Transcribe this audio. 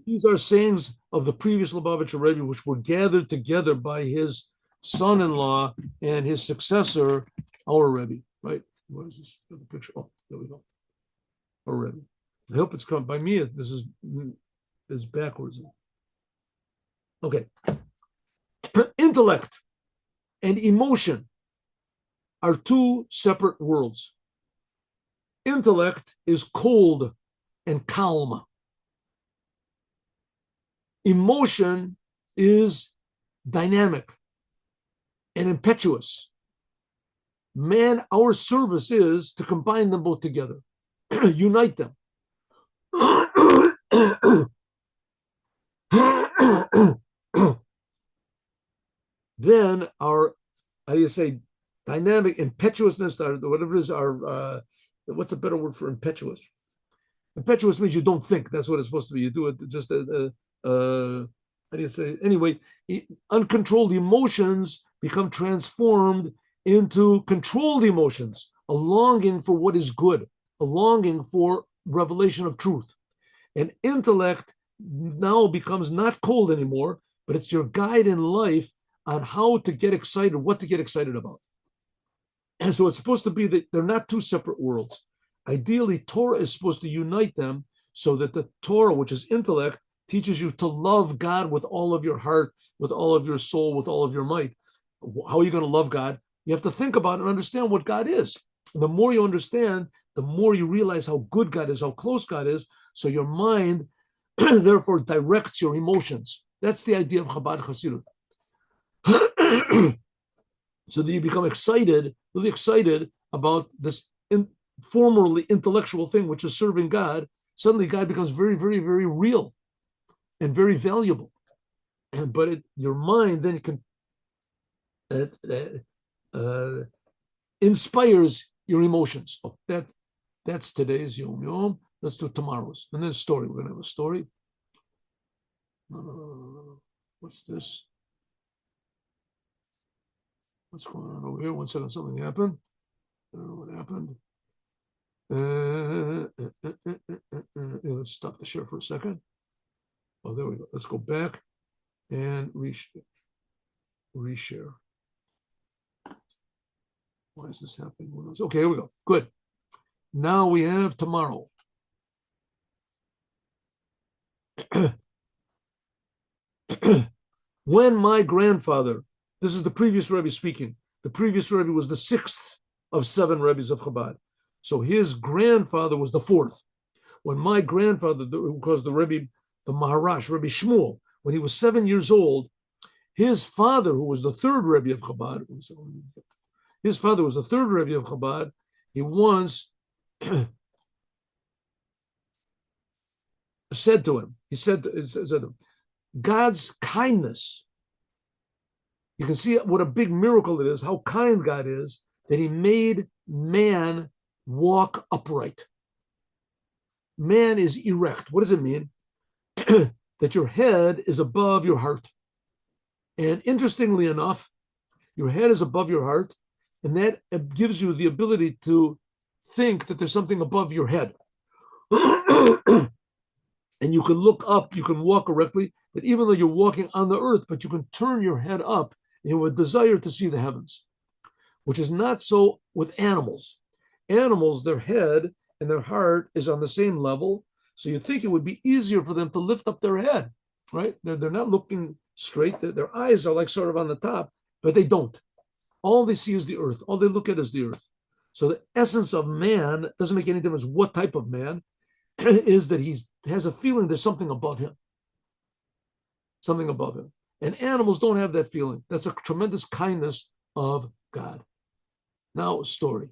These are sayings of the previous Lubavitcher Rebbe, which were gathered together by his son-in-law and his successor, our Rebbe. Right? What is this? The picture. Oh, there we go. Our Rebbe. I hope it's come by me. This is backwards. Okay. Intellect and emotion are two separate worlds. Intellect is cold and calm. Emotion is dynamic and impetuous. Man, our service is to combine them both together, unite them. Then our, how do you say, dynamic impetuousness, or whatever it is, our, what's a better word for impetuous? Impetuous means you don't think. That's what it's supposed to be. You do it just, how do you say? Anyway, uncontrolled emotions become transformed into controlled emotions, a longing for what is good, a longing for revelation of truth. And intellect now becomes not cold anymore, but it's your guide in life on how to get excited, what to get excited about. And so it's supposed to be that they're not two separate worlds. Ideally, Torah is supposed to unite them so that the Torah, which is intellect, teaches you to love God with all of your heart, with all of your soul, with all of your might. How are you going to love God? You have to think about and understand what God is. And the more you understand, the more you realize how good God is, how close God is. So your mind, therefore, directs your emotions. That's the idea of Chabad Hasidut. So that you become excited, really excited about this formerly intellectual thing, which is serving God. Suddenly, God becomes very, very, very real and very valuable. But your mind then can inspires your emotions. Oh, that's today's Yom. Let's do tomorrow's, and then story. We're gonna have a story. No. What's this? What's going on over here? 1 second, something happened. I don't know what happened. Let's stop the share for a second. Oh, there we go. Let's go back and reshare. Why is this happening? Okay, here we go. Good. Now we have tomorrow. When my grandfather, this is the previous Rebbe speaking, the previous Rebbe was the 6th of 7 Rebbes of Chabad. So his grandfather was the 4th. When my grandfather, because the Rebbe, the Maharash, Rebbe Shmuel, when he was 7 years old, his father, who was the 3rd Rebbe of Chabad, his father was the 3rd Rebbe of Chabad, he once said to him, God's kindness, you can see what a big miracle it is, how kind God is, that he made man walk upright. Man is erect. What does it mean? That your head is above your heart. And interestingly enough, your head is above your heart, and that gives you the ability to think that there's something above your head. And you can look up, you can walk correctly, but even though you're walking on the earth, but you can turn your head up and you have a desire to see the heavens, which is not so with animals. Animals, their head and their heart is on the same level, so you'd think it would be easier for them to lift up their head, right? They're not looking straight. Their eyes are like sort of on the top, but they don't. All they see is the earth. All they look at is the earth. So the essence of man doesn't make any difference what type of man is, that he has a feeling there's something above him. Something above him. And animals don't have that feeling. That's a tremendous kindness of God. Now, story.